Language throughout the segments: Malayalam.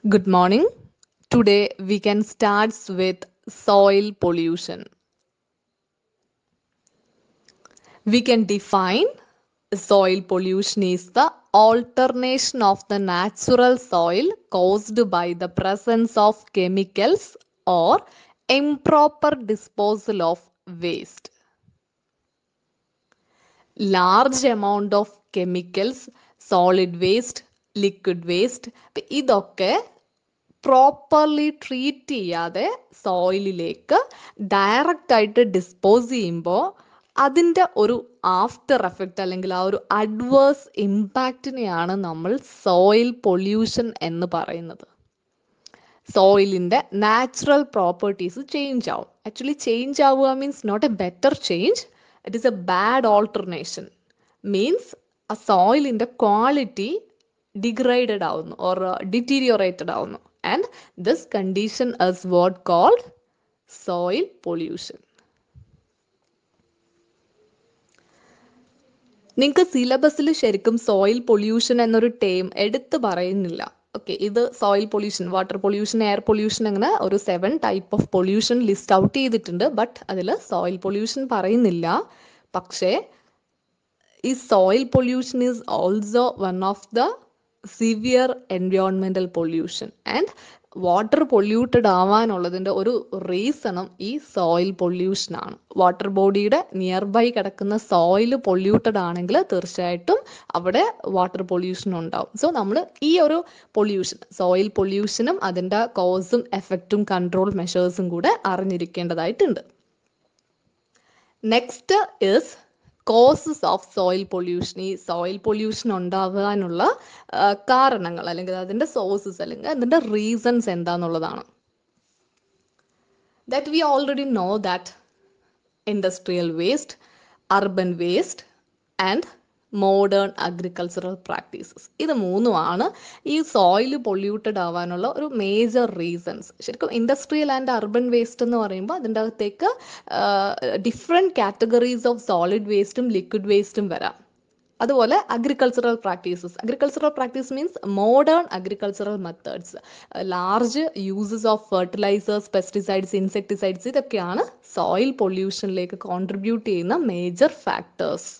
Good morning. Today we can start with soil pollution. We can define soil pollution is the alternation of the natural soil caused by the presence of chemicals or improper disposal of waste. Large amount of chemicals, solid waste, liquid waste ഇതൊക്കെ പ്രോപ്പർലി ട്രീറ്റ് ചെയ്യാതെ സോയിലിലേക്ക് ഡയറക്റ്റ് ആയിട്ട് ഡിസ്പോസ് ചെയ്യുമ്പോൾ അതിൻ്റെ ഒരു ആഫ്റ്റർ എഫക്റ്റ് അല്ലെങ്കിൽ ആ ഒരു അഡ്വേഴ്സ് ഇമ്പാക്റ്റിനെയാണ് നമ്മൾ സോയിൽ പൊല്യൂഷൻ എന്ന് പറയുന്നത്. സോയിലിൻ്റെ നാച്ചുറൽ പ്രോപ്പർട്ടീസ് ചേഞ്ച് ആവും. ആക്ച്വലി ചേഞ്ച് ആവുക means not a better change, it is a bad alternation. Means ആ സോയിലിൻ്റെ ക്വാളിറ്റി ഡിഗ്രേഡഡ് ആവുന്നു ഓർ ഡിറ്റീരിയോറേറ്റഡ് ആവുന്നു. And this condition is what called soil pollution. നിങ്ങൾക്ക് സിലബസിൽ ശരിക്കും സോയിൽ പൊല്യൂഷൻ എന്നൊരു ടേം എടുത്ത് പറയുന്നില്ല. ഓക്കെ, ഇത് soil pollution, water pollution, air pollution, അങ്ങനെ ഒരു 7 type of pollution list out ചെയ്തിട്ടുണ്ട്. ബട്ട് അതിൽ സോയിൽ പൊല്യൂഷൻ പറയുന്നില്ല. പക്ഷേ ഈ soil pollution is also one of the severe എൻവയോൺമെന്റൽ പൊല്യൂഷൻ. ആൻഡ് വാട്ടർ പൊല്യൂട്ടഡ് ആവാനുള്ളതിൻ്റെ ഒരു റീസണും ഈ സോയിൽ പൊല്യൂഷൻ ആണ്. വാട്ടർ ബോഡിയുടെ നിയർ ബൈ കിടക്കുന്ന സോയിൽ പൊല്യൂട്ടഡ് ആണെങ്കിൽ തീർച്ചയായിട്ടും അവിടെ വാട്ടർ പൊല്യൂഷൻ ഉണ്ടാവും. സോ നമ്മൾ ഈ ഒരു പൊല്യൂഷൻ, സോയിൽ പൊല്യൂഷനും അതിൻ്റെ കോസും എഫക്റ്റും കൺട്രോൾ മെഷേഴ്സും കൂടെ അറിഞ്ഞിരിക്കേണ്ടതായിട്ടുണ്ട്. Next is causes of soil pollution. ഈ സോയിൽ പൊല്യൂഷൻ ഉണ്ടാകാനുള്ള കാരണങ്ങൾ അല്ലെങ്കിൽ അതിൻ്റെ സോഴ്സസ് അല്ലെങ്കിൽ അതിൻ്റെ റീസൺസ് എന്താന്നുള്ളതാണ്. That we already know that industrial waste, urban waste and modern agricultural practices, ഇത് മൂന്നുമാണ് ഈ സോയിൽ പൊല്യൂട്ടഡ് ആവാനുള്ള ഒരു മേജർ റീസൺസ്. ശരിക്കും ഇൻഡസ്ട്രിയൽ ആൻഡ് അർബൻ വേസ്റ്റ് എന്ന് പറയുമ്പോൾ അതിൻ്റെ അകത്തേക്ക് ഡിഫറെൻറ്റ് കാറ്റഗറീസ് ഓഫ് സോളിഡ് വേസ്റ്റും ലിക്വിഡ് വേസ്റ്റും വരാം. അതുപോലെ agricultural practice means modern agricultural methods, large uses of fertilisers, pesticides, insecticides, ഇതൊക്കെയാണ് സോയിൽ പൊല്യൂഷനിലേക്ക് കോൺട്രിബ്യൂട്ട് ചെയ്യുന്ന major factors.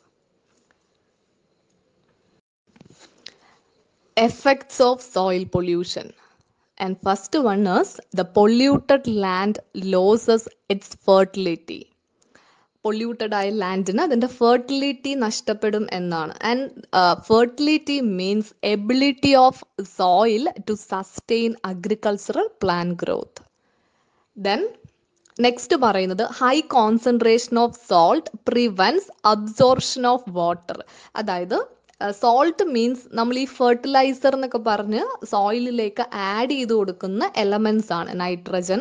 Effects of soil pollution. And first one is the polluted land loses its fertility. Polluted ആയ ലാൻഡിന് അതിൻ്റെ ഫെർട്ടിലിറ്റി നഷ്ടപ്പെടും എന്നാണ്. And fertility means ability of soil to sustain agricultural plant growth. Then next പറയുന്നത് high concentration of salt prevents absorption of water. അതായത് സോൾട്ട് മീൻസ് നമ്മൾ ഈ ഫെർട്ടിലൈസർ എന്നൊക്കെ പറഞ്ഞ് സോയിലിലേക്ക് ആഡ് ചെയ്ത് കൊടുക്കുന്ന എലമെൻറ്റ്സ് ആണ്. നൈട്രജൻ,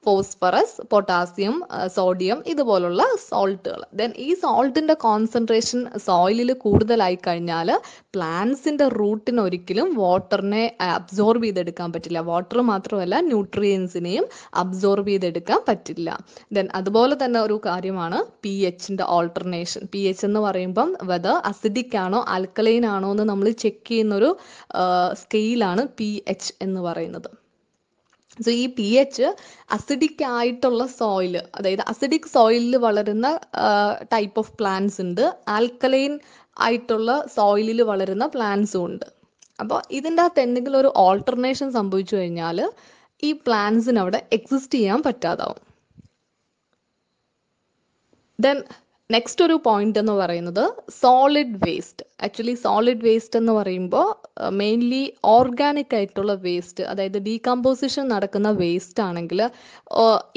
ഫോസ്ഫറസ്, പൊട്ടാസ്യം, സോഡിയം, ഇതുപോലുള്ള സോൾട്ടുകൾ. ദെൻ ഈ സോൾട്ടിൻ്റെ കോൺസെൻട്രേഷൻ സോയിലിൽ കൂടുതലായി കഴിഞ്ഞാൽ പ്ലാന്റ്സിൻ്റെ റൂട്ടിന് ഒരിക്കലും വാട്ടറിനെ അബ്സോർബ് ചെയ്തെടുക്കാൻ പറ്റില്ല. വാട്ടർ മാത്രമല്ല ന്യൂട്രിയൻസിനെയും അബ്സോർബ് ചെയ്തെടുക്കാൻ പറ്റില്ല. ദെൻ അതുപോലെ തന്നെ ഒരു കാര്യമാണ് pHൻ്റെ ഓൾട്ടർനേഷൻ. pH എന്ന് പറയുമ്പം വെദർ അസിഡിക് ആണോ ആൽക്കലൈൻ ആണോ എന്ന് നമ്മൾ ചെക്ക് ചെയ്യുന്നൊരു സ്കെയിലാണ് pH എന്ന് പറയുന്നത്. സോ ഈ pH അസിഡിക് ആയിട്ടുള്ള സോയിൽ, അതായത് അസിഡിക് സോയിലിൽ വളരുന്ന ടൈപ്പ് ഓഫ് പ്ലാന്റ്സ് ഉണ്ട്, ആൽക്കലൈൻ ആയിട്ടുള്ള സോയിലിൽ വളരുന്ന പ്ലാന്റ്സും ഉണ്ട്. അപ്പോൾ ഇതിൻ്റെ അകത്ത് എന്തെങ്കിലും ഒരു ഓൾട്ടർനേഷൻ സംഭവിച്ചു കഴിഞ്ഞാൽ ഈ പ്ലാന്റ്സിന് അവിടെ എക്സിസ്റ്റ് ചെയ്യാൻ പറ്റാതാവും. ദെൻ നെക്സ്റ്റ് ഒരു പോയിന്റ് എന്ന് പറയുന്നത് solid waste. Actually solid waste എന്ന് പറയുമ്പോൾ മെയിൻലി ഓർഗാനിക് ആയിട്ടുള്ള വേസ്റ്റ്, അതായത് ഡീകമ്പോസിഷൻ നടക്കുന്ന വേസ്റ്റ് ആണെങ്കിൽ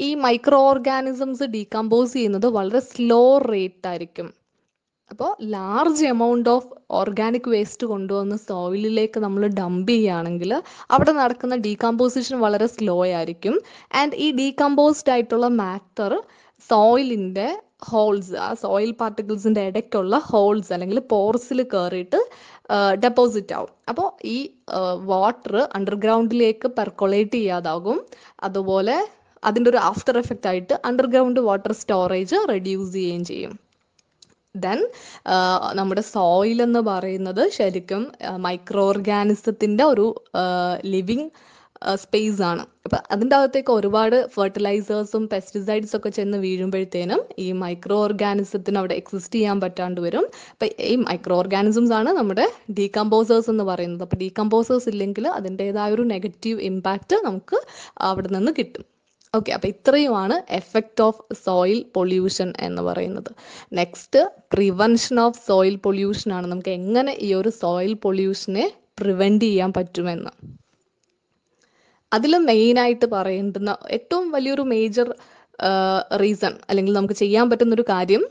ഈ മൈക്രോ ഓർഗാനിസംസ് ഡീകമ്പോസ് ചെയ്യുന്നത് വളരെ സ്ലോ റേറ്റ് ആയിരിക്കും. അപ്പോൾ large amount of organic waste കൊണ്ടുവന്ന് സോയിലിലേക്ക് നമ്മൾ ഡംപ് ചെയ്യുകയാണെങ്കിൽ അവിടെ നടക്കുന്ന ഡീകമ്പോസിഷൻ വളരെ സ്ലോ ആയിരിക്കും. ആൻഡ് ഈ ഡീകമ്പോസ്ഡ് ആയിട്ടുള്ള മാറ്റർ സോയിലിൻ്റെ ഹോൾസ്, ആ സോയിൽ പാർട്ടിക്കിൾസിൻ്റെ ഇടയ്ക്കുള്ള ഹോൾസ് അല്ലെങ്കിൽ പോർസിൽ കയറിയിട്ട് ഡെപ്പോസിറ്റ് ആവും. അപ്പോൾ ഈ വാട്ടർ അണ്ടർഗ്രൗണ്ടിലേക്ക് പെർക്കൊളേറ്റ് ചെയ്യാതാകും. അതുപോലെ അതിൻ്റെ ഒരു ആഫ്റ്റർ എഫക്റ്റ് ആയിട്ട് അണ്ടർഗ്രൗണ്ട് വാട്ടർ സ്റ്റോറേജ് റെഡ്യൂസ് ചെയ്യുകയും ചെയ്യും. ദെൻ നമ്മുടെ സോയിൽ എന്ന് പറയുന്നത് ശരിക്കും മൈക്രോ ഓർഗാനിസത്തിൻ്റെ ഒരു ലിവിങ് സ്പേസ് ആണ്. അപ്പം അതിൻ്റെ അകത്തേക്ക് ഒരുപാട് ഫെർട്ടിലൈസേഴ്സും പെസ്റ്റിസൈഡ്സ് ഒക്കെ ചെന്ന് വീഴുമ്പോഴത്തേനും ഈ മൈക്രോ ഓർഗാനിസത്തിന് അവിടെ എക്സിസ്റ്റ് ചെയ്യാൻ പറ്റാണ്ട് വരും. അപ്പം ഈ മൈക്രോ ഓർഗാനിസംസ് ആണ് നമ്മുടെ ഡീകമ്പോസേഴ്സ് എന്ന് പറയുന്നത്. അപ്പം ഡീകമ്പോസേഴ്സ് ഇല്ലെങ്കിൽ അതിൻ്റെതായ ഒരു നെഗറ്റീവ് ഇമ്പാക്റ്റ് നമുക്ക് അവിടെ നിന്ന് കിട്ടും. ഓക്കെ, അപ്പം ഇത്രയുമാണ് എഫക്റ്റ് ഓഫ് സോയിൽ പൊല്യൂഷൻ എന്ന് പറയുന്നത്. Next prevention of soil pollution ആണ്. നമുക്ക് എങ്ങനെ ഈ ഒരു സോയിൽ പൊല്യൂഷനെ പ്രിവെൻറ്റ് ചെയ്യാൻ പറ്റുമെന്ന്. അതിൽ മെയിനായിട്ട് പറയേണ്ടുന്ന ഏറ്റവും വലിയൊരു മേജർ റീസൺ അല്ലെങ്കിൽ നമുക്ക് ചെയ്യാൻ പറ്റുന്നൊരു കാര്യം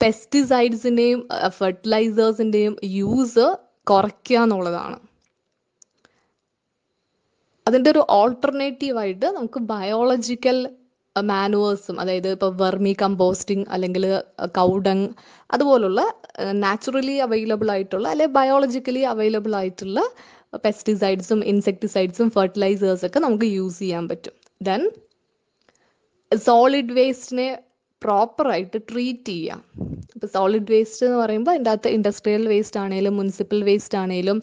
പെസ്റ്റിസൈഡ്സിൻ്റെയും ഫെർട്ടിലൈസേഴ്സിൻ്റെയും യൂസ് കുറയ്ക്കുക എന്നുള്ളതാണ്. അതിൻ്റെ ഒരു ഓൾട്ടർനേറ്റീവായിട്ട് നമുക്ക് ബയോളജിക്കൽ മാനുവേഴ്സും, അതായത് ഇപ്പോൾ വെർമി കമ്പോസ്റ്റിംഗ് അല്ലെങ്കിൽ കൗഡങ് അതുപോലുള്ള നാച്ചുറലി അവൈലബിൾ ആയിട്ടുള്ള അല്ലെങ്കിൽ ബയോളജിക്കലി അവൈലബിൾ ആയിട്ടുള്ള പെസ്റ്റിസൈഡ്സും ഇൻസെക്ടിസൈഡ്സും ഫെർട്ടിലൈസേഴ്സ് ഒക്കെ നമുക്ക് യൂസ് ചെയ്യാൻ പറ്റും. ദെൻ സോളിഡ് വേസ്റ്റിനെ പ്രോപ്പറായിട്ട് ട്രീറ്റ് ചെയ്യാം. ഇപ്പോൾ സോളിഡ് വേസ്റ്റ് എന്ന് പറയുമ്പോൾ അതിൻ്റെ അകത്ത് ഇൻഡസ്ട്രിയൽ വേസ്റ്റ് ആണെങ്കിലും മുനിസിപ്പൽ വേസ്റ്റ് ആണെങ്കിലും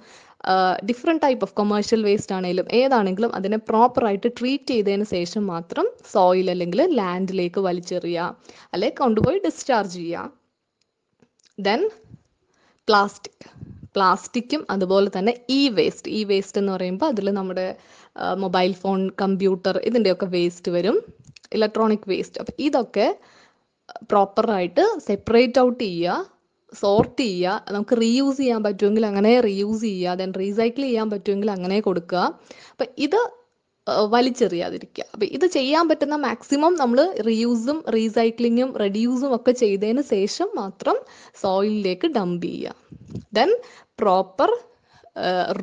different type of commercial waste ആണെങ്കിലും ഏതാണെങ്കിലും അതിനെ പ്രോപ്പറായിട്ട് ട്രീറ്റ് ചെയ്തതിന് ശേഷം മാത്രം സോയിൽ അല്ലെങ്കിൽ ലാൻഡിലേക്ക് വലിച്ചെറിയുക അല്ലെങ്കിൽ കൊണ്ടുപോയി ഡിസ്ചാർജ് ചെയ്യുക. ദെൻ പ്ലാസ്റ്റിക്കും അതുപോലെ തന്നെ ഇ വേസ്റ്റ് എന്ന് പറയുമ്പോൾ അതിൽ നമ്മുടെ മൊബൈൽ ഫോൺ, കമ്പ്യൂട്ടർ ഇതിൻ്റെയൊക്കെ വേസ്റ്റ് വരും, ഇലക്ട്രോണിക് വേസ്റ്റ്. അപ്പം ഇതൊക്കെ പ്രോപ്പറായിട്ട് സെപ്പറേറ്റ് ഔട്ട് ചെയ്യുക, സോർട്ട് ചെയ്യുക. നമുക്ക് റീയൂസ് ചെയ്യാൻ പറ്റുമെങ്കിൽ അങ്ങനെ റീയൂസ് ചെയ്യുക, ദെൻ റീസൈക്കിൾ ചെയ്യാൻ പറ്റുമെങ്കിൽ അങ്ങനെ കൊടുക്കുക. അപ്പം ഇത് വലിച്ചെറിയാതിരിക്കുക. അപ്പം ഇത് ചെയ്യാൻ പറ്റുന്ന മാക്സിമം നമ്മൾ റീയൂസും റീസൈക്ലിങ്ങും റെഡ്യൂസും ഒക്കെ ചെയ്തതിന് ശേഷം മാത്രം സോയിലിലേക്ക് ഡംപ് ചെയ്യുക. ദെൻ പ്രോപ്പർ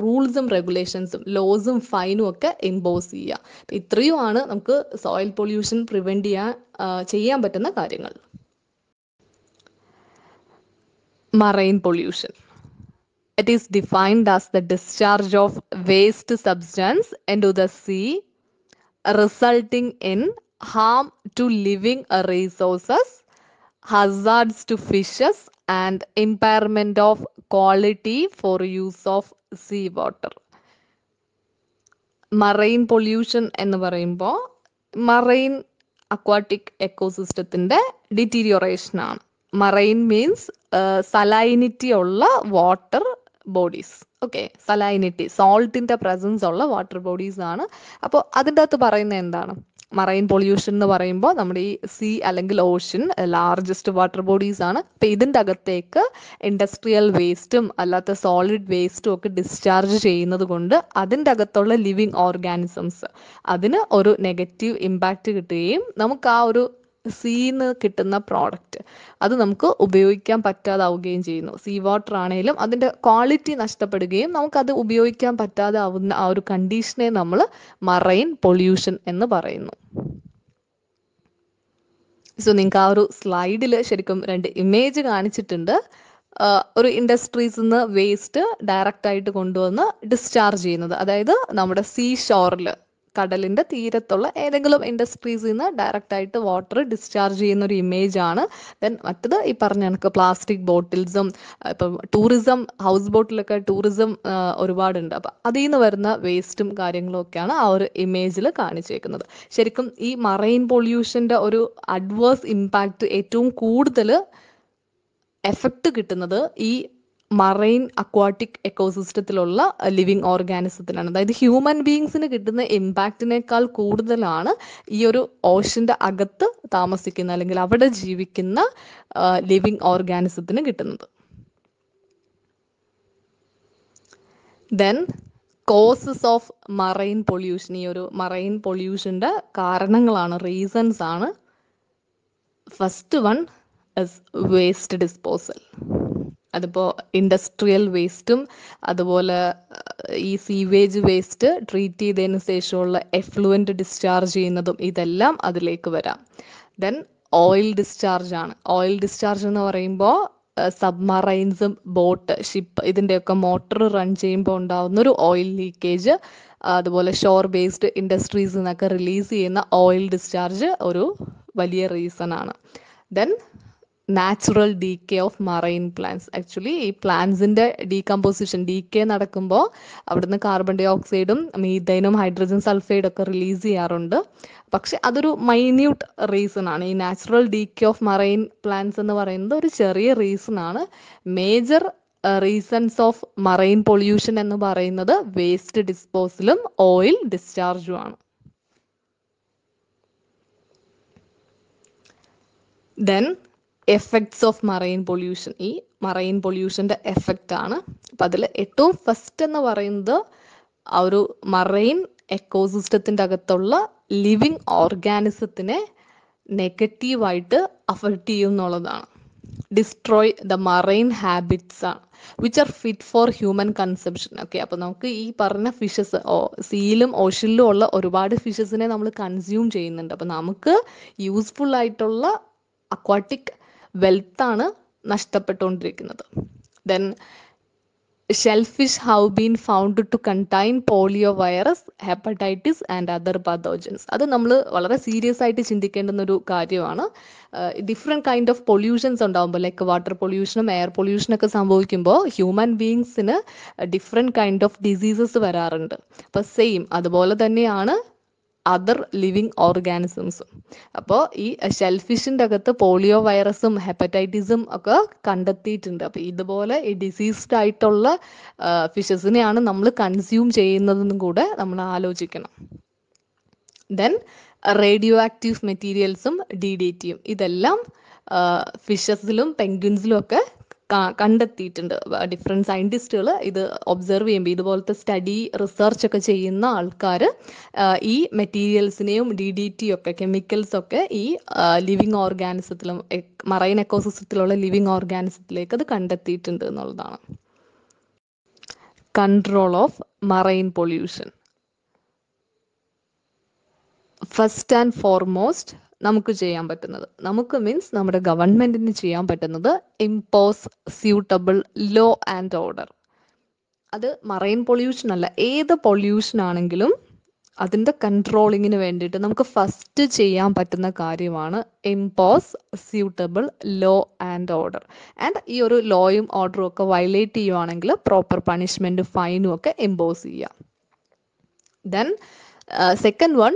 റൂൾസും റെഗുലേഷൻസും ലോസും ഫൈനും ഒക്കെ ഇമ്പോസ് ചെയ്യുക. അപ്പം ഇത്രയുമാണ് നമുക്ക് സോയിൽ പൊല്യൂഷൻ പ്രിവെൻറ്റ് ചെയ്യാൻ പറ്റുന്ന കാര്യങ്ങൾ. Marine pollution. It is defined as the discharge of waste substance into the sea, resulting in harm to living resources, hazards to fishes, and impairment of quality for use of seawater. Marine pollution എന്ന് പറയുമ്പോൾ മറൈൻ അക്വാട്ടിക് എക്കോസിസ്റ്റത്തിൻ്റെ ഡിറ്റീരിയോറേഷൻ ആണ്. മറൈൻ മീൻസ് സലൈനിറ്റി ഉള്ള വാട്ടർ ബോഡീസ്. ഓക്കെ, സലൈനിറ്റി സോൾട്ടിൻ്റെ പ്രസൻസ് ഉള്ള വാട്ടർ ബോഡീസ് ആണ്. അപ്പോൾ അതിൻ്റെ അകത്ത് പറയുന്നത് എന്താണ്? മറൈൻ പൊല്യൂഷൻ എന്ന് പറയുമ്പോൾ നമ്മുടെ ഈ സീ അല്ലെങ്കിൽ ഓഷ്യൻ ലാർജസ്റ്റ് വാട്ടർ ബോഡീസ് ആണ്. അപ്പം ഇതിൻ്റെ അകത്തേക്ക് ഇൻഡസ്ട്രിയൽ വേസ്റ്റും അല്ലാത്ത സോളിഡ് വേസ്റ്റും ഒക്കെ ഡിസ്ചാർജ് ചെയ്യുന്നത് കൊണ്ട് അതിൻ്റെ അകത്തുള്ള ലിവിങ് ഓർഗാനിസംസ് അതിന് ഒരു നെഗറ്റീവ് ഇമ്പാക്റ്റ് കിട്ടുകയും നമുക്ക് ആ ഒരു സീന്ന് കിട്ടുന്ന പ്രോഡക്റ്റ് അത് നമുക്ക് ഉപയോഗിക്കാൻ പറ്റാതാവുകയും ചെയ്യുന്നു. സീ വാട്ടർ ആണെങ്കിലും അതിൻ്റെ ക്വാളിറ്റി നഷ്ടപ്പെടുകയും നമുക്കത് ഉപയോഗിക്കാൻ പറ്റാതെ ആവുന്ന ആ ഒരു കണ്ടീഷനെ നമ്മൾ മറൈൻ പൊല്യൂഷൻ എന്ന് പറയുന്നു. സോ നിങ്ങൾക്ക് ആ ഒരു സ്ലൈഡിൽ ശരിക്കും 2 ഇമേജ് കാണിച്ചിട്ടുണ്ട്. ഒരു ഇൻഡസ്ട്രീസിൽ നിന്ന് വേസ്റ്റ് ഡയറക്റ്റ് ആയിട്ട് കൊണ്ടുവന്ന് ഡിസ്ചാർജ് ചെയ്യുന്നത്, അതായത് നമ്മുടെ സീ ഷോറിൽ കടലിൻ്റെ തീരത്തുള്ള ഏതെങ്കിലും ഇൻഡസ്ട്രീസിൽ നിന്ന് ഡയറക്റ്റ് ആയിട്ട് വാട്ടർ ഡിസ്ചാർജ് ചെയ്യുന്ന ഒരു ഇമേജ് ആണ്. ദെൻ മറ്റത് ഈ പറഞ്ഞ കണക്ക് പ്ലാസ്റ്റിക് ബോട്ടിൽസും ഇപ്പം ടൂറിസം ഹൗസ് ബോട്ടിലൊക്കെ ടൂറിസം ഒരുപാടുണ്ട്. അപ്പം അതിൽ നിന്ന് വരുന്ന വേസ്റ്റും കാര്യങ്ങളും ഒക്കെയാണ് ആ ഒരു ഇമേജിൽ കാണിച്ചേക്കുന്നത്. ശരിക്കും ഈ മറൈൻ പൊല്യൂഷൻ്റെ ഒരു അഡ്വേഴ്സ് ഇമ്പാക്റ്റ് ഏറ്റവും കൂടുതൽ എഫക്റ്റ് കിട്ടുന്നത് ഈ മറൈൻ അക്വാട്ടിക് എക്കോസിസ്റ്റത്തിലുള്ള ലിവിങ് ഓർഗാനിസത്തിനാണ്. അതായത് ഹ്യൂമൻ ബീങ്സിന് കിട്ടുന്ന ഇമ്പാക്റ്റിനേക്കാൾ കൂടുതലാണ് ഈ ഒരു ഓഷൻ്റെ അകത്ത് താമസിക്കുന്ന അല്ലെങ്കിൽ അവിടെ ജീവിക്കുന്ന ലിവിങ് ഓർഗാനിസത്തിന് കിട്ടുന്നത്. Then causes of marine pollution. ഈ ഒരു മറൈൻ പൊല്യൂഷൻ്റെ കാരണങ്ങളാണ്, റീസൺസ് ആണ്. First one is waste disposal. അതിപ്പോൾ ഇൻഡസ്ട്രിയൽ വേസ്റ്റും അതുപോലെ ഈ സീവേജ് വേസ്റ്റ് ട്രീറ്റ് ചെയ്തതിന് ശേഷമുള്ള എഫ്ലുവൻറ്റ് ഡിസ്ചാർജ് ചെയ്യുന്നതും ഇതെല്ലാം അതിലേക്ക് വരാം. ദെൻ ഓയിൽ ഡിസ്ചാർജ് ആണ്. ഓയിൽ ഡിസ്ചാർജ് എന്ന് പറയുമ്പോൾ സബ്മറൈൻസും ബോട്ട്, ഷിപ്പ് ഇതിൻ്റെയൊക്കെ മോട്ടർ റൺ ചെയ്യുമ്പോൾ ഉണ്ടാകുന്നൊരു ഓയിൽ ലീക്കേജ്, അതുപോലെ ഷോർ ബേസ്ഡ് ഇൻഡസ്ട്രീസിൽ നിന്നൊക്കെ റിലീസ് ചെയ്യുന്ന ഓയിൽ ഡിസ്ചാർജ് ഒരു വലിയ റീസൺ ആണ്. Then natural decay of marine plants. Actually ഈ പ്ലാന്റ്സിന്റെ ഡീകമ്പോസിഷൻ ഡീകെ നടക്കുമ്പോൾ അവിടുന്ന് കാർബൺ ഡൈ ഓക്സൈഡും മീഥൈനും ഹൈഡ്രജൻ സൾഫൈഡും ഒക്കെ റിലീസ് ചെയ്യാറുണ്ട്. പക്ഷെ അതൊരു മൈന്യൂട്ട് റീസൺ ആണ്. ഈ natural decay of marine plants എന്ന് പറയുന്നത് ഒരു ചെറിയ റീസൺ ആണ്. Major reasons of marine pollution എന്ന് പറയുന്നത് വേസ്റ്റ് ഡിസ്പോസലും ഓയിൽ ഡിസ്ചാർജും ആണ്. Then effects of marine pollution. ഈ മറൈൻ പൊല്യൂഷൻ്റെ എഫക്റ്റ് ആണ്. അപ്പം അതിൽ ഏറ്റവും ഫസ്റ്റ് എന്ന് പറയുന്നത് ആ ഒരു മറൈൻ എക്കോസിസ്റ്റത്തിൻ്റെ അകത്തുള്ള ലിവിങ് ഓർഗാനിസത്തിനെ നെഗറ്റീവായിട്ട് അഫക്റ്റ് ചെയ്യും എന്നുള്ളതാണ്. ഡിസ്ട്രോയ് ദ മറൈൻ ഹാബിറ്റ്സ് ആണ് which are fit for human consumption. Okay, അപ്പോൾ നമുക്ക് ഈ പറഞ്ഞ ഫിഷസ് സീയിലും ഓഷനിലും ഉള്ള ഒരുപാട് ഫിഷസിനെ നമ്മൾ കൺസ്യൂം ചെയ്യുന്നുണ്ട്. അപ്പോൾ നമുക്ക് യൂസ്ഫുൾ ആയിട്ടുള്ള അക്വാട്ടിക് വെൽത്താണ് നഷ്ടപ്പെട്ടുകൊണ്ടിരിക്കുന്നത്. Then shellfish have been found to contain polio virus, hepatitis and other pathogens. അത് നമ്മൾ വളരെ സീരിയസ് ആയിട്ട് ചിന്തിക്കേണ്ടുന്ന ഒരു കാര്യമാണ്. ഡിഫറെൻറ്റ് കൈൻഡ് ഓഫ് പൊല്യൂഷൻസ് ഉണ്ടാകുമ്പോൾ, ലൈക്ക് വാട്ടർ പൊല്യൂഷനും എയർ പൊല്യൂഷനൊക്കെ സംഭവിക്കുമ്പോൾ ഹ്യൂമൻ ബീങ്സിന് ഡിഫറെൻറ്റ് കൈൻഡ് ഓഫ് ഡിസീസസ് വരാറുണ്ട്. അപ്പോൾ സെയിം അതുപോലെ തന്നെയാണ് അതർ ലിവിങ് ഓർഗാനിസംസും. അപ്പോൾ ഈ ഷെൽഫിഷിൻ്റെ അകത്ത് പോളിയോ വൈറസും ഹെപ്പറ്റൈറ്റിസും ഒക്കെ കണ്ടെത്തിയിട്ടുണ്ട്. അപ്പോൾ ഇതുപോലെ ഈ ഡിസീസ്ഡ് ആയിട്ടുള്ള ഫിഷസിനെയാണ് നമ്മൾ കൺസ്യൂം ചെയ്യുന്നതെന്നും കൂടെ നമ്മൾ ആലോചിക്കണം. ദെൻ റേഡിയോ ആക്റ്റീവ് മെറ്റീരിയൽസും DDTയും ഇതെല്ലാം ഫിഷസിലും പെൻഗ്വിൻസിലും ഒക്കെ കണ്ടെത്തിയിട്ടുണ്ട്. ഡിഫറെൻറ്റ് സയൻറ്റിസ്റ്റുകൾ ഇത് ഒബ്സർവ് ചെയ്യുമ്പോൾ, ഇതുപോലത്തെ സ്റ്റഡി റിസർച്ച് ഒക്കെ ചെയ്യുന്ന ആൾക്കാർ ഈ മെറ്റീരിയൽസിനെയും DDTയും ഒക്കെ കെമിക്കൽസൊക്കെ ഈ ലിവിങ് ഓർഗാനിസത്തിലും മറൈൻ എക്കോസിസ്റ്റത്തിലുള്ള ലിവിങ് ഓർഗാനിസത്തിലേക്ക് അത് കണ്ടെത്തിയിട്ടുണ്ട് എന്നുള്ളതാണ്. Control of marine pollution. First and foremost നമുക്ക് ചെയ്യാൻ പറ്റുന്നത്, നമുക്ക് മീൻസ് നമ്മുടെ ഗവൺമെൻറ്റിന് ചെയ്യാൻ പറ്റുന്നത് impose suitable law and order. അത് മറൈൻ പൊല്യൂഷൻ അല്ല, ഏത് പൊല്യൂഷൻ ആണെങ്കിലും അതിൻ്റെ കൺട്രോളിങ്ങിന് വേണ്ടിയിട്ട് നമുക്ക് ഫസ്റ്റ് ചെയ്യാൻ പറ്റുന്ന കാര്യമാണ് impose suitable law and order. And ഈ ഒരു ലോയും ഓർഡറും ഒക്കെ വയലേറ്റ് ചെയ്യുവാണെങ്കിൽ പ്രോപ്പർ പണിഷ്മെൻറ്റ് ഫൈനും ഒക്കെ ഇമ്പോസ് ചെയ്യാം. Then second one,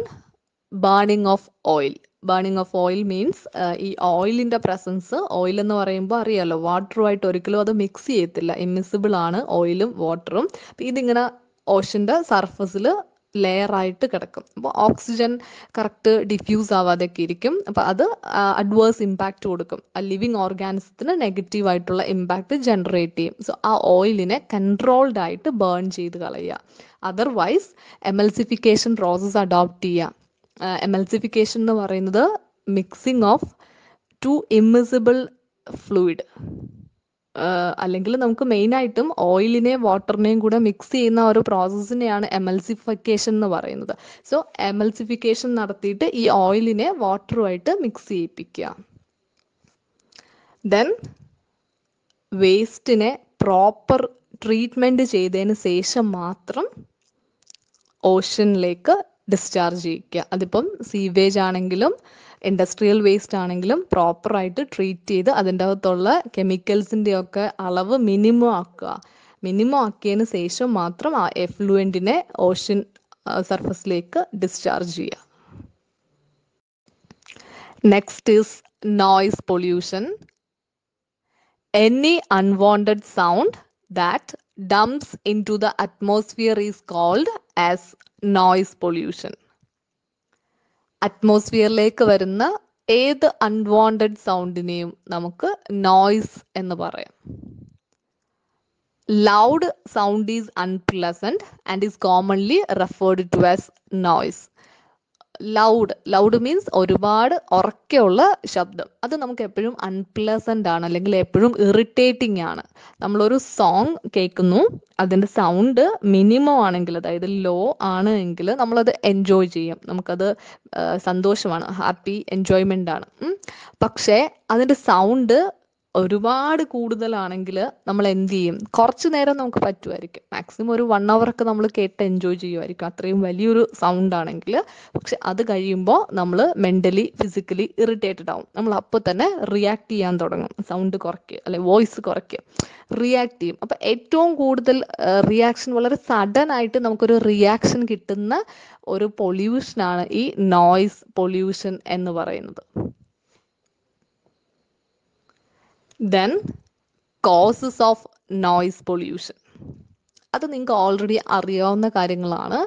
burning of oil. Burning of oil means ഈ ഓയിലിൻ്റെ പ്രസൻസ്, ഓയിൽ എന്ന് പറയുമ്പോൾ അറിയാമല്ലോ വാട്ടറുമായിട്ട് ഒരിക്കലും അത് മിക്സ് ചെയ്യത്തില്ല, ഇമ്മിസിബിൾ ആണ് ഓയിലും വാട്ടറും. അപ്പം ഇതിങ്ങനെ ഓഷൻ്റെ സർഫസിൽ ലെയറായിട്ട് കിടക്കും. അപ്പോൾ ഓക്സിജൻ കറക്റ്റ് ഡിഫ്യൂസ് ആവാതെയൊക്കെ ഇരിക്കും. അപ്പോൾ അത് അഡ്വേഴ്സ് ഇമ്പാക്റ്റ് കൊടുക്കും, ആ ലിവിങ് ഓർഗാനിസത്തിന് നെഗറ്റീവായിട്ടുള്ള ഇമ്പാക്റ്റ് ജനറേറ്റ് ചെയ്യും. സോ ആ ഓയിലിനെ കൺട്രോൾഡ് ആയിട്ട് ബേൺ ചെയ്ത് കളയുക. അതർവൈസ് എമൽസിഫിക്കേഷൻ പ്രോസസ്സ് അഡോപ്റ്റ് ചെയ്യുക. എമൽസിഫിക്കേഷൻ എന്ന് പറയുന്നത് mixing of two immiscible fluid, അല്ലെങ്കിൽ നമുക്ക് മെയിനായിട്ടും ഓയിലിനെ വാട്ടറിനെയും കൂടെ മിക്സ് ചെയ്യുന്ന ഒരു പ്രോസസ്സിനെയാണ് എമൽസിഫിക്കേഷൻ എന്ന് പറയുന്നത്. സോ എമൽസിഫിക്കേഷൻ നടത്തിയിട്ട് ഈ ഓയിലിനെ വാട്ടറുമായിട്ട് മിക്സ് ചെയ്യിപ്പിക്കുക. ദെൻ വേസ്റ്റിനെ പ്രോപ്പർ ട്രീറ്റ്മെൻറ്റ് ചെയ്തതിന് ശേഷം മാത്രം ഓഷനിലേക്ക് ഡിസ്ചാർജ് ചെയ്യിക്കുക. അതിപ്പം സീവേജ് ആണെങ്കിലും ഇൻഡസ്ട്രിയൽ വേസ്റ്റ് ആണെങ്കിലും പ്രോപ്പറായിട്ട് ട്രീറ്റ് ചെയ്ത് അതിൻ്റെ അകത്തുള്ള കെമിക്കൽസിൻ്റെയൊക്കെ അളവ് മിനിമം ആക്കുക. മിനിമം ആക്കിയതിന് ശേഷം മാത്രം ആ എഫ്ലുവൻറ്റിനെ ഓഷൻ സർഫസിലേക്ക് ഡിസ്ചാർജ് ചെയ്യുക. Next is noise pollution. Any unwanted sound that dumps into the atmosphere is called as noise pollution. അറ്റ്മോസ്ഫിയറിലേക്ക് വരുന്ന ഏത് അൺവാണ്ടഡ് സൗണ്ടിനെയും നമുക്ക് നോയ്സ് എന്ന് പറയാം. Loud sound is unpleasant and is commonly referred to as noise. Loud means ഒരുപാട് ഉറക്കെയുള്ള ശബ്ദം, അത് നമുക്ക് എപ്പോഴും അൺപ്ലസൻ്റ് ആണ്, അല്ലെങ്കിൽ എപ്പോഴും ഇറിറ്റേറ്റിംഗ് ആണ്. നമ്മളൊരു സോങ് കേൾക്കുന്നു, അതിൻ്റെ സൗണ്ട് മിനിമം ആണെങ്കിൽ, അതായത് ലോ ആണ് എങ്കിൽ നമ്മളത് എൻജോയ് ചെയ്യും, നമുക്കത് സന്തോഷമാണ്, ഹാപ്പി എൻജോയ്മെൻ്റ് ആണ്. പക്ഷേ അതിൻ്റെ സൗണ്ട് ഒരുപാട് കൂടുതലാണെങ്കിൽ നമ്മൾ എന്ത് ചെയ്യും, കുറച്ച് നേരം നമുക്ക് പറ്റുമായിരിക്കും, മാക്സിമം ഒരു 1 hour ഒക്കെ നമ്മൾ കേട്ട് എൻജോയ് ചെയ്യുമായിരിക്കും, അത്രയും വലിയൊരു സൗണ്ട് ആണെങ്കിൽ. പക്ഷെ അത് കഴിയുമ്പോൾ നമ്മൾ മെൻ്റലി ഫിസിക്കലി ഇറിറ്റേറ്റഡ് ആവും, നമ്മൾ അപ്പോൾ തന്നെ റിയാക്ട് ചെയ്യാൻ തുടങ്ങും, സൗണ്ട് കുറയ്ക്കുക അല്ലെ വോയിസ് കുറയ്ക്കുക, റിയാക്ട് ചെയ്യും. അപ്പം ഏറ്റവും കൂടുതൽ റിയാക്ഷൻ, വളരെ സഡൻ ആയിട്ട് നമുക്കൊരു റിയാക്ഷൻ കിട്ടുന്ന ഒരു പൊല്യൂഷനാണ് ഈ നോയ്സ് പൊല്യൂഷൻ എന്ന് പറയുന്നത്. Then causes of noise pollution, അത് നിങ്ങൾക്ക് ഓൾറെഡി അറിയാവുന്ന കാര്യങ്ങളാണ്.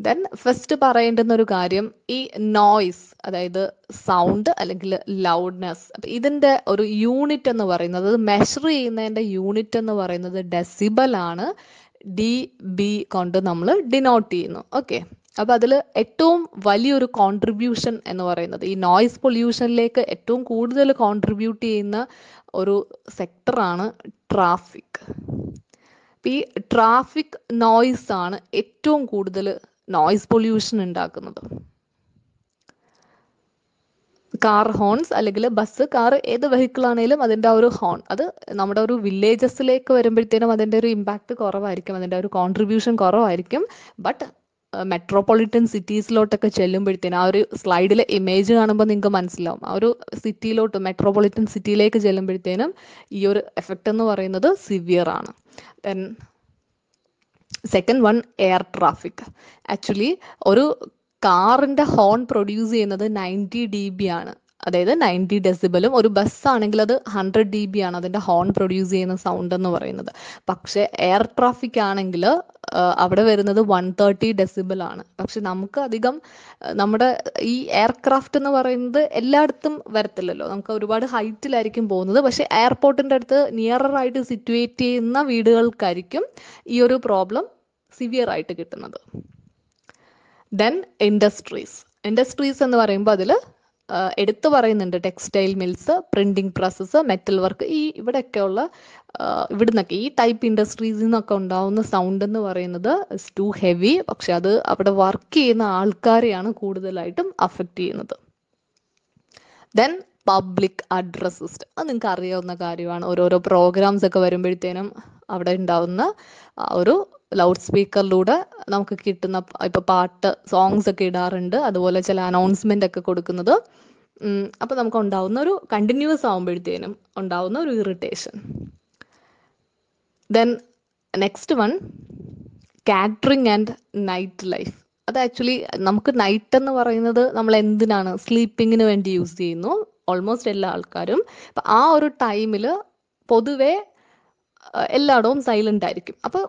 ദെൻ ഫസ്റ്റ് പറയേണ്ടുന്ന ഒരു കാര്യം, ഈ നോയ്സ് അതായത് സൗണ്ട് അല്ലെങ്കിൽ ലൗഡ്നെസ്, അപ്പം ഇതിൻ്റെ ഒരു യൂണിറ്റ് എന്ന് പറയുന്നത്, മെഷർ ചെയ്യുന്നതിൻ്റെ യൂണിറ്റ് എന്ന് പറയുന്നത് ഡെസിബൽ ആണ്. dB കൊണ്ട് നമ്മൾ ഡിനോട്ട് ചെയ്യുന്നു. ഓക്കെ, അപ്പം അതിൽ ഏറ്റവും വലിയൊരു കോൺട്രിബ്യൂഷൻ എന്ന് പറയുന്നത്, ഈ നോയ്സ് പൊല്യൂഷനിലേക്ക് ഏറ്റവും കൂടുതൽ കോൺട്രിബ്യൂട്ട് ചെയ്യുന്ന ഒരു സെക്ടറാണ് ട്രാഫിക്. ഈ ട്രാഫിക് നോയ്സ് ആണ് ഏറ്റവും കൂടുതൽ നോയ്സ് പൊല്യൂഷൻ ഉണ്ടാക്കുന്നത്. കാർ ഹോൺസ് അല്ലെങ്കിൽ ബസ്, കാർ, ഏത് വെഹിക്കിൾ ആണെങ്കിലും അതിൻ്റെ ആ ഒരു ഹോൺ, അത് നമ്മുടെ ഒരു വില്ലേജസിലേക്ക് വരുമ്പോഴത്തേനും അതിൻ്റെ ഒരു ഇമ്പാക്റ്റ് കുറവായിരിക്കും, അതിൻ്റെ ഒരു കോൺട്രിബ്യൂഷൻ കുറവായിരിക്കും. ബട്ട് മെട്രോപൊളിറ്റൻ സിറ്റീസിലോട്ടൊക്കെ ചെല്ലുമ്പോഴത്തേനും, ആ ഒരു സ്ലൈഡിലെ ഇമേജ് കാണുമ്പോൾ നിങ്ങൾക്ക് മനസ്സിലാവും, ആ ഒരു സിറ്റിയിലോട്ട്, മെട്രോപൊളിറ്റൻ സിറ്റിയിലേക്ക് ചെല്ലുമ്പോഴത്തേനും ഈ ഒരു എഫക്റ്റ് എന്ന് പറയുന്നത് സിവിയർ ആണ്. Then second one, air traffic. Actually ഒരു കാറിൻ്റെ ഹോൺ പ്രൊഡ്യൂസ് ചെയ്യുന്നത് 90 dB ആണ്, അതായത് 90 ഡെസിബലും. ഒരു ബസ് ആണെങ്കിൽ അത് 100 dB ആണ് അതിൻ്റെ ഹോൺ പ്രൊഡ്യൂസ് ചെയ്യുന്ന സൗണ്ട് എന്ന് പറയുന്നത്. പക്ഷേ എയർ ട്രാഫിക് ആണെങ്കിൽ അവിടെ വരുന്നത് 130 ഡെസിബൽ ആണ്. പക്ഷെ നമുക്ക് അധികം നമ്മുടെ ഈ എയർക്രാഫ്റ്റ് എന്ന് പറയുന്നത് എല്ലായിടത്തും വരത്തില്ലല്ലോ, നമുക്ക് ഒരുപാട് ഹൈറ്റിലായിരിക്കും പോകുന്നത്. പക്ഷേ എയർപോർട്ടിൻ്റെ അടുത്ത് നിയറർ ആയിട്ട് സിറ്റുവേറ്റ് ചെയ്യുന്ന വീടുകൾക്കായിരിക്കും ഈ ഒരു പ്രോബ്ലം സിവിയർ ആയിട്ട് കിട്ടുന്നത്. ദെൻ ഇൻഡസ്ട്രീസ് എന്ന് പറയുമ്പോൾ അതിൽ എടുത്തു പറയുന്നുണ്ട് textile mills, printing presses, metal work, ഈ ഇവിടെയൊക്കെയുള്ള ഇവിടുന്നൊക്കെ ഈ ടൈപ്പ് ഇൻഡസ്ട്രീസിൽ നിന്നൊക്കെ ഉണ്ടാവുന്ന സൗണ്ട് എന്ന് പറയുന്നത് ഇസ് ടു ഹെവി. പക്ഷെ അത് അവിടെ വർക്ക് ചെയ്യുന്ന ആൾക്കാരെയാണ് കൂടുതലായിട്ടും അഫക്റ്റ് ചെയ്യുന്നത്. ദെൻ പബ്ലിക് അഡ്രസ് സിസ്റ്റം, അത് നിങ്ങൾക്ക് അറിയാവുന്ന കാര്യമാണ്. ഓരോരോ പ്രോഗ്രാംസ് ഒക്കെ വരുമ്പോഴത്തേനും അവിടെ ഉണ്ടാവുന്ന ഒരു ലൗഡ് സ്പീക്കറിലൂടെ നമുക്ക് കിട്ടുന്ന, ഇപ്പോൾ പാട്ട് സോങ്സ് ഒക്കെ ഇടാറുണ്ട്, അതുപോലെ ചില അനൗൺസ്മെൻ്റ് ഒക്കെ കൊടുക്കുന്നത്. അപ്പോൾ നമുക്ക് ഉണ്ടാവുന്ന ഒരു കണ്ടിന്യൂസ് ആകുമ്പോഴത്തേനും ഉണ്ടാവുന്ന ഒരു irritation. Then next one, catering and night life. അത് ആക്ച്വലി നമുക്ക് നൈറ്റ് എന്ന് പറയുന്നത് നമ്മൾ എന്തിനാണ്, സ്ലീപ്പിങ്ങിന് വേണ്ടി യൂസ് ചെയ്യുന്നു ഓൾമോസ്റ്റ് എല്ലാ ആൾക്കാരും. അപ്പം ആ ഒരു ടൈമിൽ പൊതുവേ എല്ലായിടവും സൈലൻ്റ് ആയിരിക്കും. അപ്പോൾ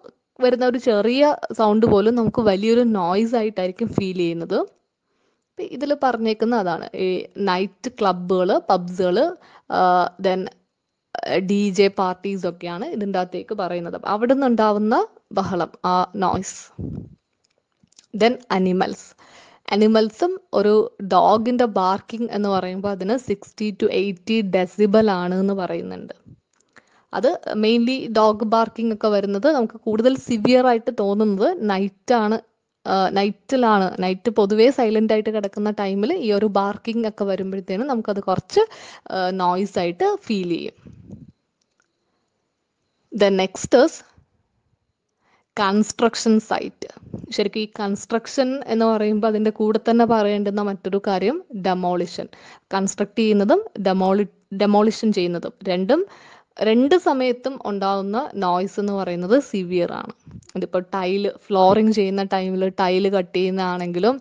വരുന്ന ഒരു ചെറിയ സൗണ്ട് പോലും നമുക്ക് വലിയൊരു നോയ്സ് ആയിട്ടായിരിക്കും ഫീൽ ചെയ്യുന്നത്. ഇതിൽ പറഞ്ഞേക്കുന്ന അതാണ്, ഈ നൈറ്റ് ക്ലബ്ബുകൾ, പബ്സുകൾ, ദെൻ DJ പാർട്ടീസ് ഒക്കെയാണ് ഇതിൻ്റെ അകത്തേക്ക് പറയുന്നത്. അവിടെ നിന്നുണ്ടാവുന്ന ബഹളം, ആ നോയ്സ്. ദെൻ അനിമൽസും ഒരു ഡോഗിൻ്റെ ബാർക്കിംഗ് എന്ന് പറയുമ്പോൾ അതിന് 60 to 80 ഡെസിബൽ ആണ് എന്ന് പറയുന്നുണ്ട്. അത് മെയിൻലി ഡോഗ് ബാർക്കിംഗ് ഒക്കെ വരുന്നത് നമുക്ക് കൂടുതൽ സിവിയർ ആയിട്ട് തോന്നുന്നത് നൈറ്റിലാണ്. നൈറ്റ് പൊതുവേ സൈലൻ്റ് ആയിട്ട് കിടക്കുന്ന ടൈമിൽ ഈ ഒരു ബാർക്കിംഗ് ഒക്കെ വരുമ്പോഴത്തേനും നമുക്കത് കുറച്ച് നോയ്സ് ആയിട്ട് ഫീൽ ചെയ്യും. Then next construction site. ശരിക്കും ഈ കൺസ്ട്രക്ഷൻ എന്ന് പറയുമ്പോൾ അതിൻ്റെ കൂടെ തന്നെ പറയേണ്ടുന്ന മറ്റൊരു കാര്യം ഡെമോളിഷൻ. കൺസ്ട്രക്ട് ചെയ്യുന്നതും ഡെമോളിഷൻ ചെയ്യുന്നതും രണ്ട് സമയത്തും ഉണ്ടാകുന്ന നോയ്സ് എന്ന് പറയുന്നത് സിവിയർ ആണ്. ഇതിപ്പോൾ ഫ്ലോറിങ് ചെയ്യുന്ന ടൈമിൽ ടൈല് കട്ട് ചെയ്യുന്നതാണെങ്കിലും